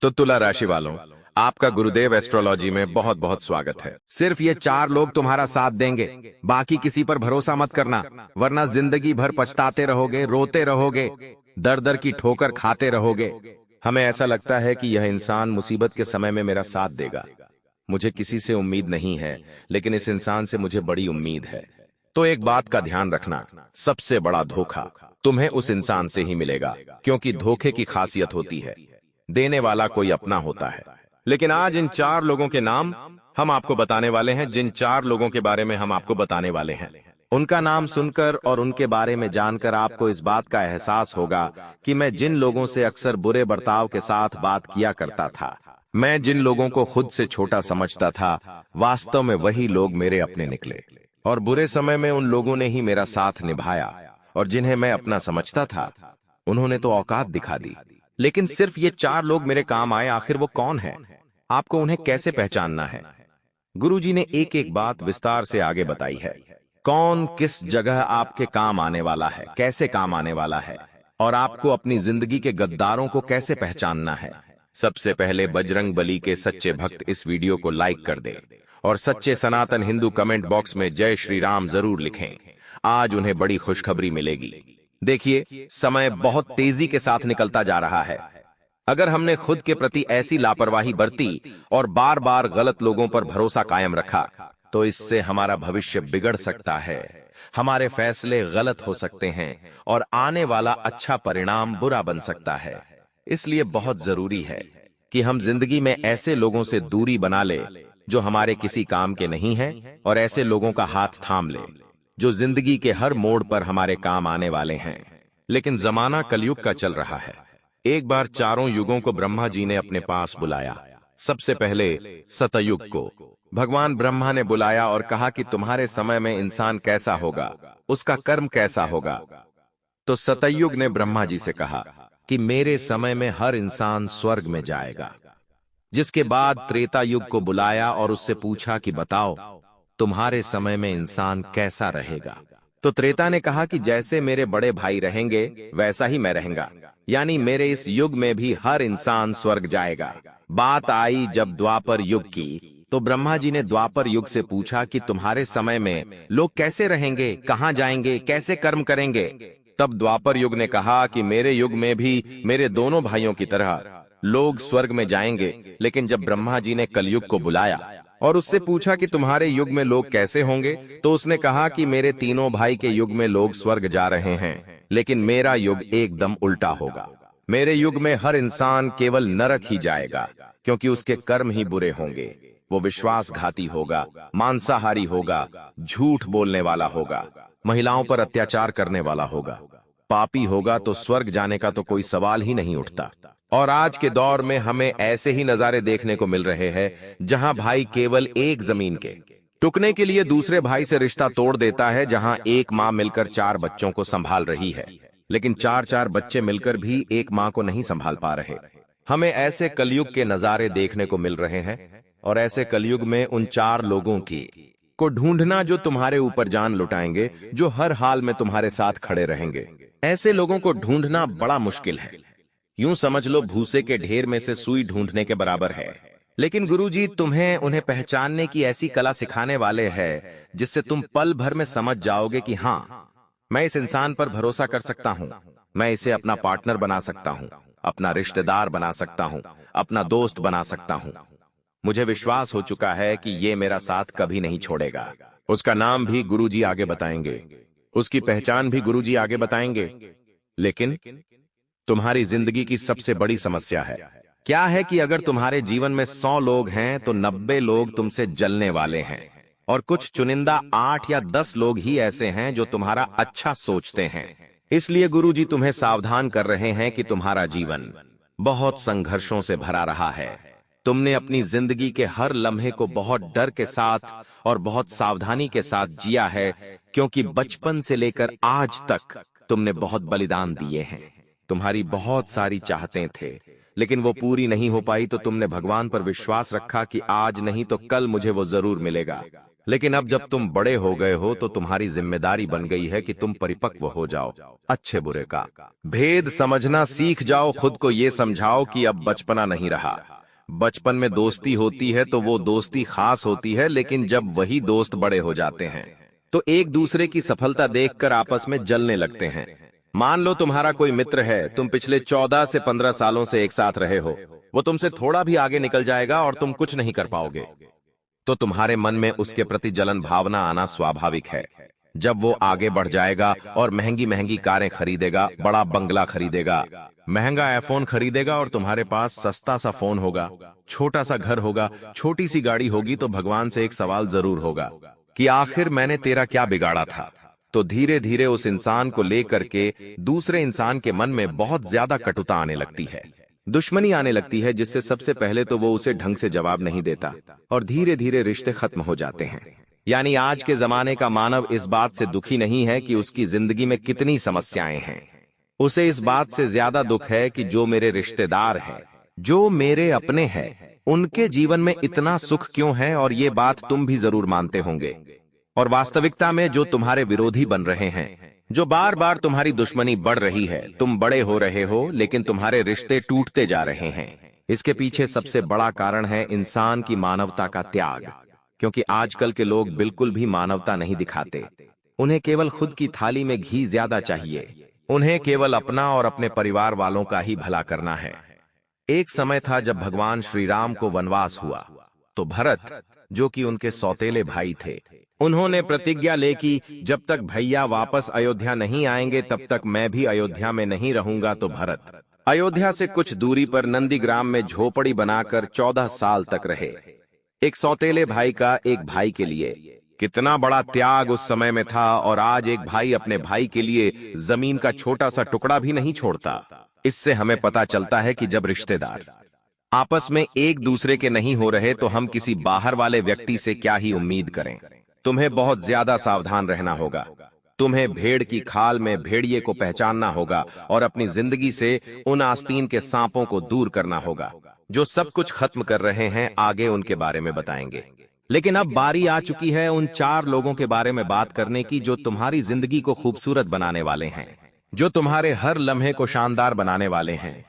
तो तुला राशि वालों, आपका गुरुदेव एस्ट्रोलॉजी में बहुत बहुत स्वागत है। सिर्फ ये 4 लोग तुम्हारा साथ देंगे, बाकी किसी पर भरोसा मत करना, वरना जिंदगी भर पछताते रहोगे, रोते रहोगे, दर दर की ठोकर खाते रहोगे। हमें ऐसा लगता है कि यह इंसान मुसीबत के समय में मेरा साथ देगा। मुझे किसी से उम्मीद नहीं है, लेकिन इस इंसान से मुझे बड़ी उम्मीद है। तो एक बात का ध्यान रखना, सबसे बड़ा धोखा तुम्हें उस इंसान से ही मिलेगा, क्योंकि धोखे की खासियत होती है देने वाला कोई अपना होता है। लेकिन आज इन 4 लोगों के नाम हम आपको बताने वाले हैं। जिन 4 लोगों के बारे में हम आपको बताने वाले हैं, उनका नाम सुनकर और उनके बारे में जानकर आपको इस बात का एहसास होगा कि मैं जिन लोगों से अक्सर बुरे बर्ताव के साथ बात किया करता था, मैं जिन लोगों को खुद से छोटा समझता था, वास्तव में वही लोग मेरे अपने निकले। और बुरे समय में उन लोगों ने ही मेरा साथ निभाया, और जिन्हें मैं अपना समझता था, उन्होंने तो औकात दिखा दी। लेकिन सिर्फ ये 4 लोग मेरे काम आए। आखिर वो कौन है? आपको उन्हें कैसे पहचानना है? गुरुजी ने एक एक बात विस्तार से आगे बताई है। कौन किस जगह आपके काम आने वाला है, कैसे काम आने वाला है, और आपको अपनी जिंदगी के गद्दारों को कैसे पहचानना है। सबसे पहले बजरंग बली के सच्चे भक्त इस वीडियो को लाइक कर दे और सच्चे सनातन हिंदू कमेंट बॉक्स में जय श्री राम जरूर लिखें। आज उन्हें बड़ी खुशखबरी मिलेगी। देखिए, समय बहुत तेजी के साथ निकलता जा रहा है। अगर हमने खुद के प्रति ऐसी लापरवाही बरती और बार बार गलत लोगों पर भरोसा कायम रखा, तो इससे हमारा भविष्य बिगड़ सकता है, हमारे फैसले गलत हो सकते हैं और आने वाला अच्छा परिणाम बुरा बन सकता है। इसलिए बहुत जरूरी है कि हम जिंदगी में ऐसे लोगों से दूरी बना ले जो हमारे किसी काम के नहीं हैं, और ऐसे लोगों का हाथ थाम ले जो जिंदगी के हर मोड़ पर हमारे काम आने वाले हैं। लेकिन जमाना कलयुग का चल रहा है। एक बार चारों युगों को ब्रह्मा जी ने अपने पास बुलाया। सबसे पहले सतयुग को भगवान ब्रह्मा ने बुलाया और कहा कि तुम्हारे समय में इंसान कैसा होगा, उसका कर्म कैसा होगा। तो सतयुग ने ब्रह्मा जी से कहा कि मेरे समय में हर इंसान स्वर्ग में जाएगा। जिसके बाद त्रेता युग को बुलाया और उससे पूछा कि बताओ तुम्हारे समय में इंसान कैसा रहेगा। तो त्रेता ने कहा कि जैसे मेरे बड़े भाई रहेंगे वैसा ही मैं रहूंगा, यानी मेरे इस युग में भी हर इंसान स्वर्ग जाएगा। बात आई जब द्वापर युग की, तो ब्रह्मा जी ने द्वापर युग से पूछा कि तुम्हारे समय में लोग कैसे रहेंगे, कहां जाएंगे, कैसे कर्म करेंगे। तब द्वापर युग ने कहा कि मेरे युग में भी मेरे दोनों भाइयों की तरह लोग स्वर्ग में जाएंगे। लेकिन जब ब्रह्मा जी ने कलयुग को बुलाया और उससे पूछा कि तुम्हारे युग में लोग कैसे होंगे, तो उसने कहा कि मेरे तीनों भाई के युग में लोग स्वर्ग जा रहे हैं, लेकिन मेरा युग एकदम उल्टा होगा। मेरे युग में हर इंसान केवल नरक ही जाएगा, क्योंकि उसके कर्म ही बुरे होंगे। वो विश्वासघाती होगा, मांसाहारी होगा, झूठ बोलने वाला होगा, महिलाओं पर अत्याचार करने वाला होगा, पापी होगा। तो स्वर्ग जाने का तो कोई सवाल ही नहीं उठता। और आज के दौर में हमें ऐसे ही नजारे देखने को मिल रहे हैं, जहां भाई केवल एक जमीन के टुकने के लिए दूसरे भाई से रिश्ता तोड़ देता है, जहां एक मां मिलकर 4 बच्चों को संभाल रही है, लेकिन 4-4 बच्चे मिलकर भी एक मां को नहीं संभाल पा रहे। हमें ऐसे कलयुग के नजारे देखने को मिल रहे हैं, और ऐसे कलयुग में उन 4 लोगों को ढूंढना जो तुम्हारे ऊपर जान लुटाएंगे, जो हर हाल में तुम्हारे साथ खड़े रहेंगे। ऐसे लोगों को ढूंढना बड़ा मुश्किल है। यूं समझ लो भूसे के ढेर में से सुई ढूंढने के बराबर है। लेकिन गुरुजी तुम्हें उन्हें पहचानने की ऐसी कला सिखाने वाले हैं, जिससे तुम पल भर में समझ जाओगे कि हां, मैं इस इंसान पर भरोसा कर सकता हूं, मैं इसे अपना पार्टनर बना सकता हूं, अपना रिश्तेदार बना सकता हूं, अपना दोस्त बना सकता हूं। मुझे विश्वास हो चुका है कि ये मेरा साथ कभी नहीं छोड़ेगा। उसका नाम भी गुरुजी आगे बताएंगे, उसकी पहचान भी गुरुजी आगे बताएंगे। लेकिन तुम्हारी जिंदगी की सबसे बड़ी समस्या है क्या है कि अगर तुम्हारे जीवन में 100 लोग हैं, तो 90 लोग तुमसे जलने वाले हैं, और कुछ चुनिंदा 8 या 10 लोग ही ऐसे हैं जो तुम्हारा अच्छा सोचते हैं। इसलिए गुरुजी तुम्हें सावधान कर रहे हैं कि तुम्हारा जीवन बहुत संघर्षों से भरा रहा है। तुमने अपनी जिंदगी के हर लम्हे को बहुत डर के साथ और बहुत सावधानी के साथ जिया है, क्योंकि बचपन से लेकर आज तक तुमने बहुत बलिदान दिए हैं। तुम्हारी बहुत सारी चाहतें थे, लेकिन वो पूरी नहीं हो पाई, तो तुमने भगवान पर विश्वास रखा कि आज नहीं तो कल मुझे वो जरूर मिलेगा। लेकिन अब जब तुम बड़े हो गए हो तो तुम्हारी जिम्मेदारी बन गई है कि तुम परिपक्व हो जाओ, अच्छे बुरे का भेद समझना सीख जाओ, खुद को ये समझाओ कि अब बचपना नहीं रहा। बचपन में दोस्ती होती है तो वो दोस्ती खास होती है, लेकिन जब वही दोस्त बड़े हो जाते हैं तो एक दूसरे की सफलता देखकर आपस में जलने लगते हैं। मान लो तुम्हारा कोई मित्र है, तुम पिछले 14 से 15 सालों से एक साथ रहे हो, वो तुमसे थोड़ा भी आगे निकल जाएगा और तुम कुछ नहीं कर पाओगे, तो तुम्हारे मन में उसके प्रति जलन भावना आना स्वाभाविक है। जब वो आगे बढ़ जाएगा और महंगी महंगी कारें खरीदेगा, बड़ा बंगला खरीदेगा, महंगा आईफोन खरीदेगा और तुम्हारे पास सस्ता सा फोन होगा, छोटा सा घर होगा, छोटी सी गाड़ी होगी, तो भगवान से एक सवाल जरूर होगा कि आखिर मैंने तेरा क्या बिगाड़ा था। तो धीरे धीरे उस इंसान को लेकर के दूसरे इंसान के मन में बहुत ज्यादा कटुता आने लगती है, दुश्मनी आने लगती है, जिससे सबसे पहले तो वो उसे ढंग से जवाब नहीं देता और धीरे धीरे रिश्ते खत्म हो जाते हैं। यानी आज के जमाने का मानव इस बात से दुखी नहीं है कि उसकी जिंदगी में कितनी समस्याएं हैं, उसे इस बात से ज्यादा दुख है कि जो मेरे रिश्तेदार हैं, जो मेरे अपने हैं, उनके जीवन में इतना सुख क्यों है। और ये बात तुम भी जरूर मानते होंगे। और वास्तविकता में जो तुम्हारे विरोधी बन रहे हैं, जो बार बार तुम्हारी दुश्मनी बढ़ रही है, तुम बड़े हो रहे हो लेकिन तुम्हारे रिश्ते टूटते जा रहे हैं, इसके पीछे सबसे बड़ा कारण है इंसान की मानवता का त्याग। क्योंकि आजकल के लोग बिल्कुल भी मानवता नहीं दिखाते, उन्हें केवल खुद की थाली में घी ज्यादा चाहिए, उन्हें केवल अपना और अपने परिवार वालों का ही भला करना है। एक समय था जब भगवान श्री राम को वनवास हुआ, तो भरत, जो कि उनके सौतेले भाई थे, उन्होंने प्रतिज्ञा ले कि जब तक भैया वापस अयोध्या नहीं आएंगे तब तक मैं भी अयोध्या में नहीं रहूंगा। तो भरत अयोध्या से कुछ दूरी पर नंदीग्राम में झोपड़ी बनाकर 14 साल तक रहे। एक सौतेले भाई का एक भाई के लिए कितना बड़ा त्याग उस समय में था, और आज एक भाई अपने भाई के लिए जमीन का छोटा सा टुकड़ा भी नहीं छोड़ता। इससे हमें पता चलता है कि जब रिश्तेदार आपस में एक दूसरे के नहीं हो रहे तो हम किसी बाहर वाले व्यक्ति से क्या ही उम्मीद करें। तुम्हें बहुत ज्यादा सावधान रहना होगा। तुम्हें भेड़ की खाल में भेड़िए को पहचानना होगा और अपनी जिंदगी से उन आस्तीन के सांपों को दूर करना होगा जो सब कुछ खत्म कर रहे हैं। आगे उनके बारे में बताएंगे, लेकिन अब बारी आ चुकी है उन 4 लोगों के बारे में बात करने की जो तुम्हारी जिंदगी को खूबसूरत बनाने वाले हैं, जो तुम्हारे हर लम्हे को शानदार बनाने वाले हैं,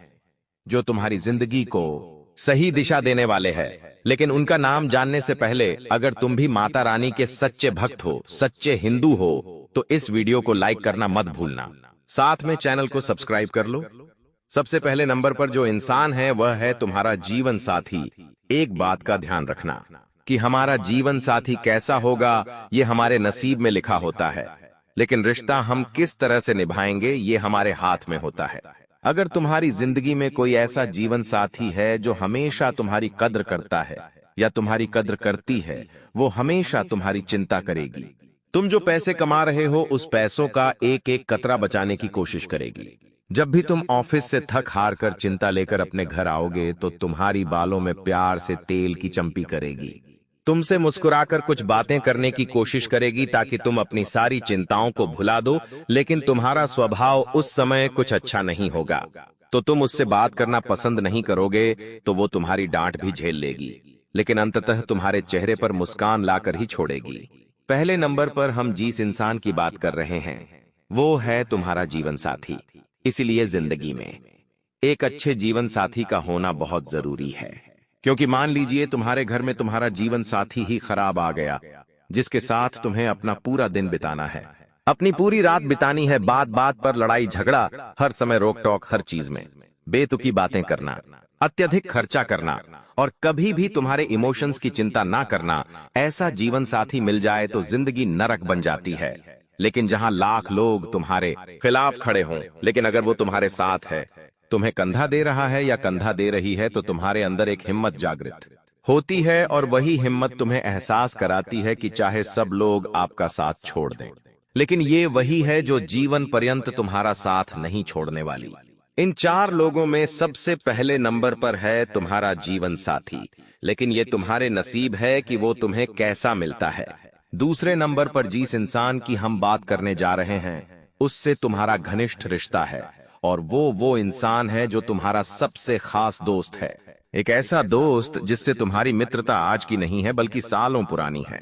जो तुम्हारी जिंदगी को सही दिशा देने वाले हैं। लेकिन उनका नाम जानने से पहले, अगर तुम भी माता रानी के सच्चे भक्त हो, सच्चे हिंदू हो, तो इस वीडियो को लाइक करना मत भूलना, साथ में चैनल को सब्सक्राइब कर लो। सबसे पहले नंबर पर जो इंसान है वह है तुम्हारा जीवन साथी। एक बात का ध्यान रखना कि हमारा जीवन साथी कैसा होगा ये हमारे नसीब में लिखा होता है, लेकिन रिश्ता हम किस तरह से निभाएंगे ये हमारे हाथ में होता है। अगर तुम्हारी जिंदगी में कोई ऐसा जीवन साथी है जो हमेशा तुम्हारी कद्र करता है या तुम्हारी कद्र करती है, वो हमेशा तुम्हारी चिंता करेगी। तुम जो पैसे कमा रहे हो उस पैसों का एक एक कतरा बचाने की कोशिश करेगी। जब भी तुम ऑफिस से थक हार कर चिंता लेकर अपने घर आओगे तो तुम्हारी बालों में प्यार से तेल की चंपी करेगी, तुमसे मुस्कुराकर कुछ बातें करने की कोशिश करेगी ताकि तुम अपनी सारी चिंताओं को भुला दो। लेकिन तुम्हारा स्वभाव उस समय कुछ अच्छा नहीं होगा, तो तुम उससे बात करना पसंद नहीं करोगे, तो वो तुम्हारी डांट भी झेल लेगी, लेकिन अंततः तुम्हारे चेहरे पर मुस्कान लाकर ही छोड़ेगी। पहले नंबर पर हम जिस इंसान की बात कर रहे हैं वो है तुम्हारा जीवन साथी। इसलिए जिंदगी में एक अच्छे जीवन साथी का होना बहुत जरूरी है, क्योंकि मान लीजिए तुम्हारे घर में तुम्हारा जीवन साथी ही खराब आ गया, जिसके साथ तुम्हें अपना पूरा दिन बिताना है, अपनी पूरी रात बितानी है, बात बात पर लड़ाई झगड़ा, हर समय रोक टोक, हर चीज में बेतुकी बातें करना, अत्यधिक खर्चा करना और कभी भी तुम्हारे इमोशंस की चिंता ना करना, ऐसा जीवन साथी मिल जाए तो जिंदगी नरक बन जाती है। लेकिन जहां लाख लोग तुम्हारे खिलाफ खड़े हों, लेकिन अगर वो तुम्हारे साथ है, तुम्हें कंधा दे रहा है या कंधा दे रही है, तो तुम्हारे अंदर एक हिम्मत जागृत होती है और वही हिम्मत तुम्हें एहसास कराती है कि चाहे सब लोग आपका साथ छोड़ दें, लेकिन ये वही है जो जीवन पर्यंत तुम्हारा साथ नहीं छोड़ने वाली। इन 4 लोगों में सबसे पहले नंबर पर है तुम्हारा जीवन साथी, लेकिन ये तुम्हारे नसीब है कि वो तुम्हें कैसा मिलता है। दूसरे नंबर पर जिस इंसान की हम बात करने जा रहे हैं उससे तुम्हारा घनिष्ठ रिश्ता है, और वो इंसान है जो तुम्हारा सबसे खास दोस्त है। एक ऐसा दोस्त जिससे तुम्हारी मित्रता आज की नहीं है बल्कि सालों पुरानी है।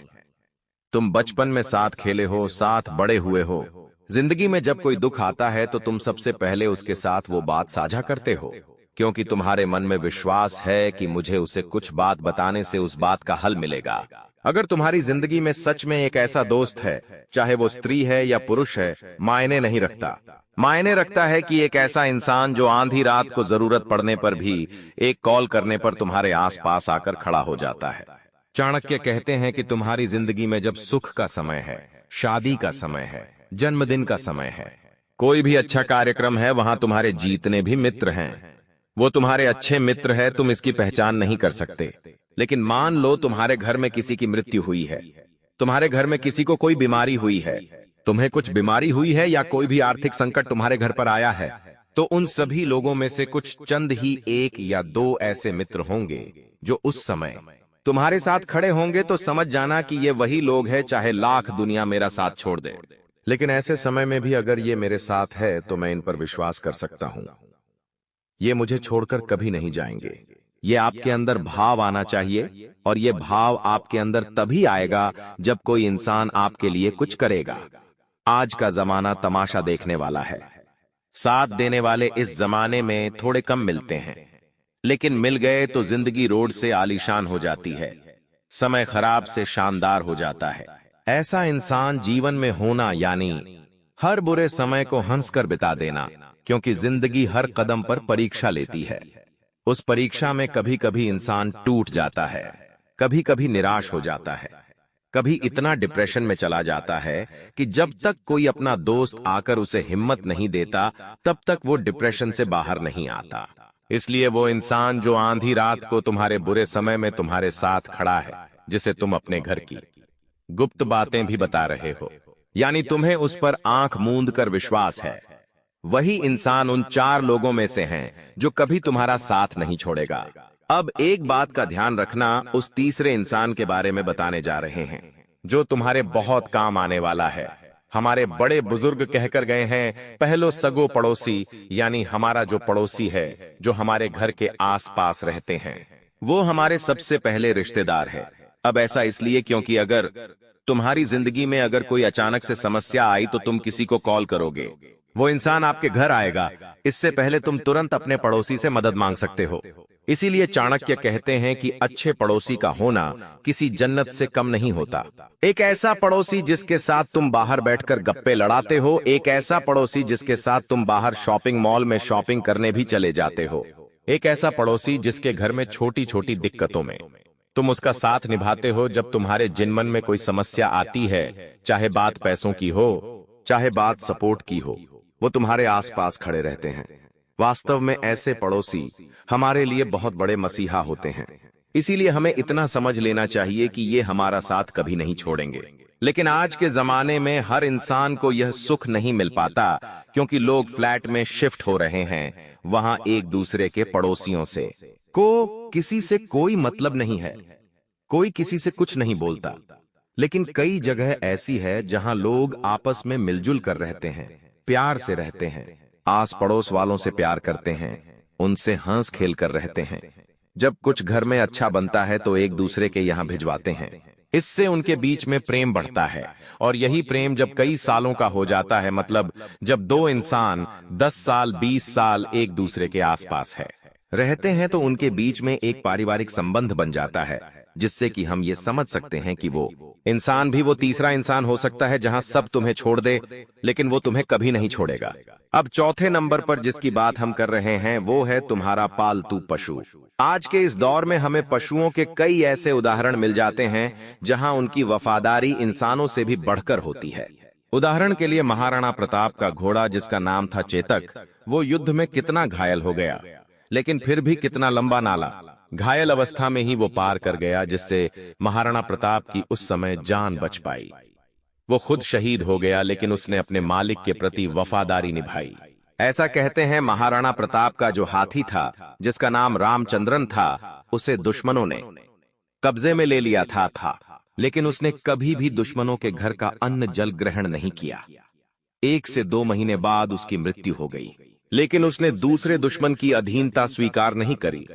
तुम बचपन में साथ खेले हो, साथ बड़े हुए हो। जिंदगी में जब कोई दुख आता है तो तुम सबसे पहले उसके साथ वो बात साझा करते हो, क्योंकि तुम्हारे मन में विश्वास है कि मुझे उसे कुछ बात बताने से उस बात का हल मिलेगा। अगर तुम्हारी जिंदगी में सच में एक ऐसा दोस्त है, चाहे वो स्त्री है या पुरुष है, मायने नहीं रखता। मायने रखता है कि एक ऐसा इंसान जो आंधी रात को जरूरत पड़ने पर भी एक कॉल करने पर तुम्हारे आसपास आकर खड़ा हो जाता है। चाणक्य कहते हैं कि तुम्हारी जिंदगी में जब सुख का समय है, शादी का समय है, जन्मदिन का समय है, कोई भी अच्छा कार्यक्रम है, वहां तुम्हारे जीतने भी मित्र हैं। वो तुम्हारे अच्छे मित्र है, तुम इसकी पहचान नहीं कर सकते। लेकिन मान लो तुम्हारे घर में किसी की मृत्यु हुई है, तुम्हारे घर में किसी को कोई बीमारी हुई है, तुम्हें कुछ बीमारी हुई है या कोई भी आर्थिक संकट तुम्हारे घर पर आया है, तो उन सभी लोगों में से कुछ चंद ही एक या दो ऐसे मित्र होंगे जो उस समय तुम्हारे साथ खड़े होंगे। तो समझ जाना कि ये वही लोग हैं, चाहे लाख दुनिया मेरा साथ छोड़ दे। लेकिन ऐसे समय में भी अगर ये मेरे साथ है तो मैं इन पर विश्वास कर सकता हूं। ये मुझे छोड़कर कभी नहीं जाएंगे। ये आपके अंदर भाव आना चाहिए, और ये भाव आपके अंदर तभी आएगा जब कोई इंसान आपके लिए कुछ करेगा। आज का जमाना तमाशा देखने वाला है। साथ देने वाले इस जमाने में थोड़े कम मिलते हैं, लेकिन मिल गए तो जिंदगी रोड से आलीशान हो जाती है, समय खराब से शानदार हो जाता है। ऐसा इंसान जीवन में होना यानी हर बुरे समय को हंसकर बिता देना, क्योंकि जिंदगी हर कदम पर परीक्षा लेती है। उस परीक्षा में कभी कभी इंसान टूट जाता है, कभी कभी निराश हो जाता है, कभी इतना डिप्रेशन में चला जाता है कि जब तक कोई अपना दोस्त आकर उसे हिम्मत नहीं देता, तब तक वो डिप्रेशन से बाहर नहीं आता। इसलिए वो इंसान जो आंधी रात को तुम्हारे बुरे समय में तुम्हारे साथ खड़ा है, जिसे तुम अपने घर की गुप्त बातें भी बता रहे हो, यानी तुम्हें उस पर आंख मूंद कर विश्वास है, वही इंसान उन 4 लोगों में से हैं जो कभी तुम्हारा साथ नहीं छोड़ेगा। अब एक बात का ध्यान रखना, उस तीसरे इंसान के बारे में बताने जा रहे हैं जो तुम्हारे बहुत काम आने वाला है। हमारे बड़े बुजुर्ग कहकर गए हैं, पहलो सगो पड़ोसी, यानी हमारा जो पड़ोसी है, जो हमारे घर के आसपास रहते हैं, वो हमारे सबसे पहले रिश्तेदार है। अब ऐसा इसलिए क्योंकि अगर तुम्हारी जिंदगी में अगर कोई अचानक से समस्या आई तो तुम किसी को कॉल करोगे, वो इंसान आपके घर आएगा, इससे पहले तुम तुरंत अपने पड़ोसी से मदद मांग सकते हो। इसीलिए चाणक्य कहते हैं कि अच्छे पड़ोसी का होना किसी जन्नत से कम नहीं होता। एक ऐसा पड़ोसी जिसके साथ तुम बाहर बैठकर गप्पे लड़ाते हो, एक ऐसा पड़ोसी जिसके साथ तुम बाहर शॉपिंग मॉल में शॉपिंग करने भी चले जाते हो, एक ऐसा पड़ोसी जिसके घर में छोटी छोटी दिक्कतों में तुम उसका साथ निभाते हो। जब तुम्हारे जिनमन में कोई समस्या आती है, चाहे बात पैसों की हो, चाहे बात सपोर्ट की हो, वो तुम्हारे आसपास खड़े रहते हैं। वास्तव में ऐसे पड़ोसी हमारे लिए बहुत बड़े मसीहा होते हैं। इसीलिए हमें इतना समझ लेना चाहिए कि ये हमारा साथ कभी नहीं छोड़ेंगे। लेकिन आज के जमाने में हर इंसान को यह सुख नहीं मिल पाता, क्योंकि लोग फ्लैट में शिफ्ट हो रहे हैं, वहां एक दूसरे के पड़ोसियों से को किसी से कोई मतलब नहीं है, कोई किसी से कुछ नहीं बोलता। लेकिन कई जगह ऐसी है जहां लोग आपस में मिलजुल कर रहते हैं, प्यार से रहते हैं, आस पड़ोस वालों से प्यार करते हैं, उनसे हंस खेल कर रहते हैं। जब कुछ घर में अच्छा बनता है तो एक दूसरे के यहाँ भिजवाते हैं, इससे उनके बीच में प्रेम बढ़ता है। और यही प्रेम जब कई सालों का हो जाता है, मतलब जब 2 इंसान 10 साल 20 साल एक दूसरे के आसपास है रहते हैं, तो उनके बीच में एक पारिवारिक संबंध बन जाता है, जिससे कि हम ये समझ सकते हैं कि वो इंसान भी वो तीसरा इंसान हो सकता है जहां सब तुम्हें छोड़ दे, लेकिन वो तुम्हें कभी नहीं छोड़ेगा। अब चौथे नंबर पर जिसकी बात हम कर रहे हैं वो है तुम्हारा पालतू पशु। आज के इस दौर में हमें पशुओं के कई ऐसे उदाहरण मिल जाते हैं जहां उनकी वफादारी इंसानों से भी बढ़कर होती है। उदाहरण के लिए महाराणा प्रताप का घोड़ा जिसका नाम था चेतक, वो युद्ध में कितना घायल हो गया, लेकिन फिर भी कितना लंबा नाला घायल अवस्था में ही वो पार कर गया, जिससे महाराणा प्रताप की उस समय जान बच पाई। वो खुद शहीद हो गया, लेकिन उसने अपने मालिक के प्रति वफादारी निभाई। ऐसा कहते हैं महाराणा प्रताप का जो हाथी था, जिसका नाम रामचंद्रन था, उसे दुश्मनों ने कब्जे में ले लिया था, लेकिन उसने कभी भी दुश्मनों के घर का अन्न जल ग्रहण नहीं किया। 1 से 2 महीने बाद उसकी मृत्यु हो गई, लेकिन उसने दूसरे दुश्मन की अधीनता स्वीकार नहीं करी।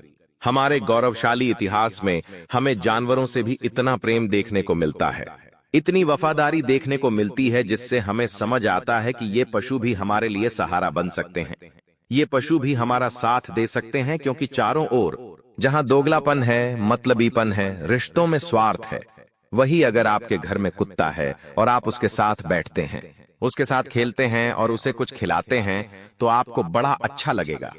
हमारे गौरवशाली इतिहास में हमें जानवरों से भी इतना प्रेम देखने को मिलता है। इतनी वफादारी देखने को मिलती है जिससे हमें समझ आता है कि ये पशु भी हमारे लिए सहारा बन सकते हैं। ये पशु भी हमारा साथ दे सकते हैं, क्योंकि चारों ओर जहां दोगलापन है, मतलबीपन है, रिश्तों में स्वार्थ है, वही अगर आपके घर में कुत्ता है और आप उसके साथ बैठते हैं, उसके साथ खेलते हैं और उसे कुछ खिलाते हैं, तो आपको बड़ा अच्छा लगेगा।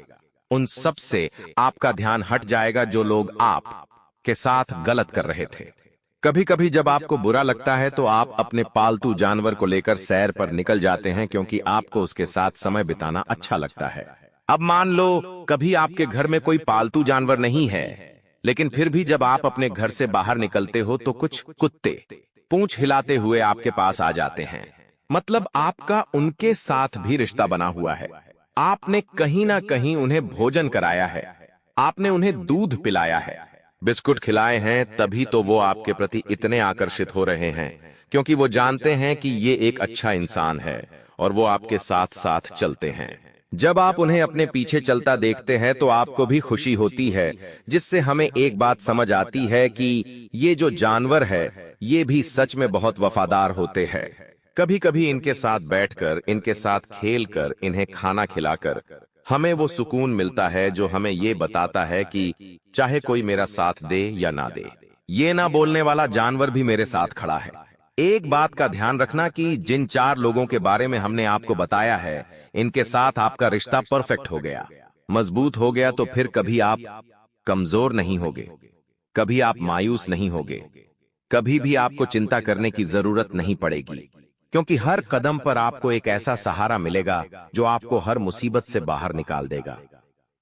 उन सब से आपका ध्यान हट जाएगा जो लोग आप के साथ गलत कर रहे थे। कभी कभी जब आपको बुरा लगता है तो आप अपने पालतू जानवर को लेकर सैर पर निकल जाते हैं, क्योंकि आपको उसके साथ समय बिताना अच्छा लगता है। अब मान लो कभी आपके घर में कोई पालतू जानवर नहीं है, लेकिन फिर भी जब आप अपने घर से बाहर निकलते हो तो कुछ कुत्ते पूंछ हिलाते हुए आपके पास आ जाते हैं। मतलब आपका उनके साथ भी रिश्ता बना हुआ है। आपने कहीं ना कहीं उन्हें भोजन कराया है, आपने उन्हें दूध पिलाया है, बिस्कुट खिलाए हैं, तभी तो वो आपके प्रति इतने आकर्षित हो रहे हैं, क्योंकि वो जानते हैं कि ये एक अच्छा इंसान है और वो आपके साथ साथ चलते हैं। जब आप उन्हें अपने पीछे चलता देखते हैं तो आपको भी खुशी होती है, जिससे हमें एक बात समझ आती है कि ये जो जानवर है ये भी सच में बहुत वफादार होते हैं। कभी कभी इनके साथ बैठकर, इनके साथ खेलकर, इन्हें खाना खिलाकर हमें वो सुकून मिलता है जो हमें ये बताता है कि चाहे कोई मेरा साथ दे या ना दे, ये ना बोलने वाला जानवर भी मेरे साथ खड़ा है। एक बात का ध्यान रखना कि जिन 4 लोगों के बारे में हमने आपको बताया है, इनके साथ आपका रिश्ता परफेक्ट हो गया, मजबूत हो गया, तो फिर कभी आप कमजोर नहीं होगे, कभी आप मायूस नहीं होगे, कभी भी आपको चिंता करने की जरूरत नहीं पड़ेगी, क्योंकि हर कदम पर आपको एक ऐसा सहारा मिलेगा जो आपको हर मुसीबत से बाहर निकाल देगा।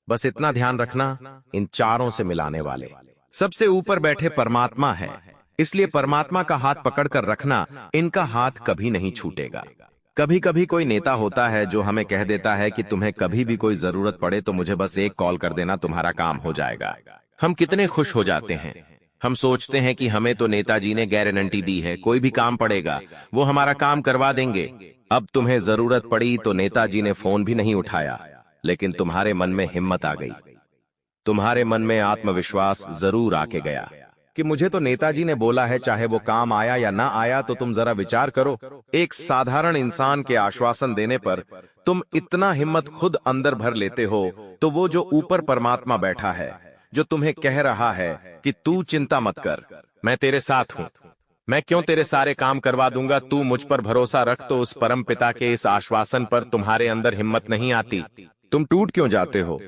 बस इतना ध्यान रखना, इन चारों से मिलाने वाले सबसे ऊपर बैठे परमात्मा है, इसलिए परमात्मा का हाथ पकड़कर रखना, इनका हाथ कभी नहीं छूटेगा। कभी कभी कोई नेता होता है जो हमें कह देता है कि तुम्हें कभी भी कोई जरूरत पड़े तो मुझे बस एक कॉल कर देना, तुम्हारा काम हो जाएगा। हम कितने खुश हो जाते हैं। हम सोचते हैं कि हमें तो नेताजी ने गारंटी दी है, कोई भी काम पड़ेगा वो हमारा काम करवा देंगे। अब तुम्हें जरूरत पड़ी तो नेताजी ने फोन भी नहीं उठाया, लेकिन तुम्हारे मन में हिम्मत आ गई, तुम्हारे मन में आत्मविश्वास जरूर आके गया कि मुझे तो नेताजी ने बोला है, चाहे वो काम आया या ना आया तो तुम जरा विचार करो। एक साधारण इंसान के आश्वासन देने पर तुम इतना हिम्मत खुद अंदर भर लेते हो, तो वो जो ऊपर परमात्मा बैठा है, जो तुम्हें कह रहा है कि तू चिंता मत कर, मैं तेरे साथ हूं, मैं क्यों तेरे सारे काम करवा दूंगा, तू मुझ पर भरोसा रख, तो उस परम पिता के इस आश्वासन पर तुम्हारे अंदर हिम्मत नहीं आती। तुम टूट क्यों जाते हो,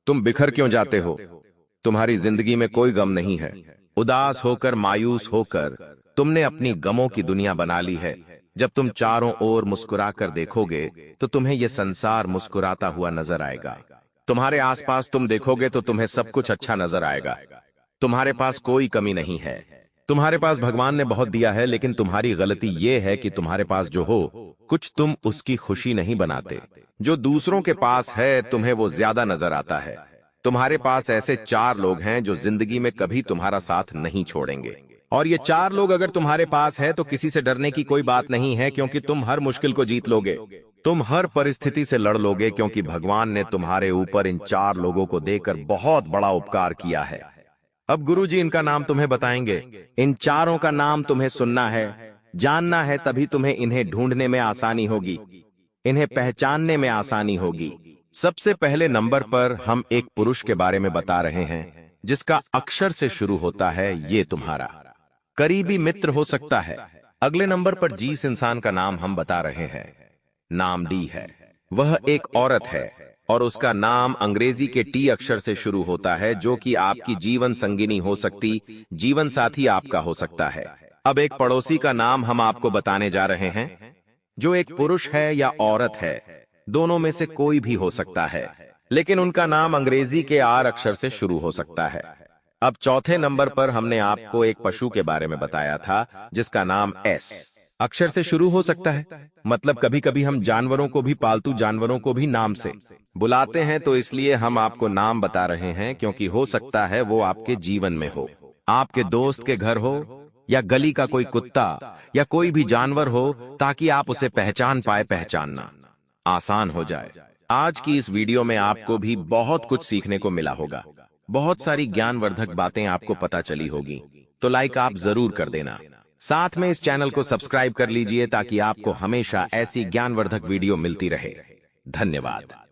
तुम बिखर क्यों जाते हो? तुम्हारी जिंदगी में कोई गम नहीं है। उदास होकर, मायूस होकर तुमने अपनी गमों की दुनिया बना ली है। जब तुम चारों ओर मुस्कुरा कर देखोगे तो तुम्हें यह संसार मुस्कुराता हुआ नजर आएगा। तुम्हारे आसपास तुम देखोगे तो तुम्हें सब कुछ अच्छा नजर आएगा। तुम्हारे पास कोई कमी नहीं है। तुम्हारे पास भगवान ने बहुत दिया है, लेकिन तुम्हारी गलती यह है कि तुम्हारे पास जो हो कुछ तुम उसकी खुशी नहीं बनाते। जो दूसरों के पास है तुम्हें वो ज्यादा नजर आता है। तुम्हारे पास ऐसे 4 लोग हैं जो जिंदगी में कभी तुम्हारा साथ नहीं छोड़ेंगे, और ये 4 लोग अगर तुम्हारे पास है तो किसी से डरने की कोई बात नहीं है, क्योंकि तुम हर मुश्किल को जीत लोगे, तुम हर परिस्थिति से लड़ लोगे, क्योंकि भगवान ने तुम्हारे ऊपर इन 4 लोगों को देकर बहुत बड़ा उपकार किया है। अब गुरुजी इनका नाम तुम्हें बताएंगे। इन चारों का नाम तुम्हें सुनना है, जानना है, तभी तुम्हें इन्हें ढूंढने में आसानी होगी, इन्हें पहचानने में आसानी होगी। सबसे पहले नंबर पर हम एक पुरुष के बारे में बता रहे हैं जिसका अक्षर से शुरू होता है। ये तुम्हारा करीबी मित्र हो सकता है। अगले नंबर पर जिस इंसान का नाम हम बता रहे हैं, नाम डी है। वह एक औरत है और उसका नाम अंग्रेजी के टी अक्षर से शुरू होता है, जो कि आपकी जीवन संगिनी हो सकती, जीवन साथी आपका हो सकता है। अब एक पड़ोसी का नाम हम आपको बताने जा रहे हैं, जो एक पुरुष है या औरत है, दोनों में से कोई भी हो सकता है, लेकिन उनका नाम अंग्रेजी के आर अक्षर से शुरू हो सकता है। अब चौथे नंबर पर हमने आपको एक पशु के बारे में बताया था जिसका नाम एस अक्षर से शुरू हो सकता है। मतलब कभी कभी हम जानवरों को भी, पालतू जानवरों को भी नाम से बुलाते हैं, तो इसलिए हम आपको नाम बता रहे हैं, क्योंकि हो सकता है वो आपके जीवन में हो, आपके दोस्त के घर हो, या गली का कोई कुत्ता या कोई भी जानवर हो, ताकि आप उसे पहचान पाए, पहचानना आसान हो जाए। आज की इस वीडियो में आपको भी बहुत कुछ सीखने को मिला होगा, बहुत सारी ज्ञानवर्धक बातें आपको पता चली होगी, तो लाइक आप जरूर कर देना, साथ में इस चैनल को सब्सक्राइब कर लीजिए ताकि आपको हमेशा ऐसी ज्ञानवर्धक वीडियो मिलती रहे। धन्यवाद।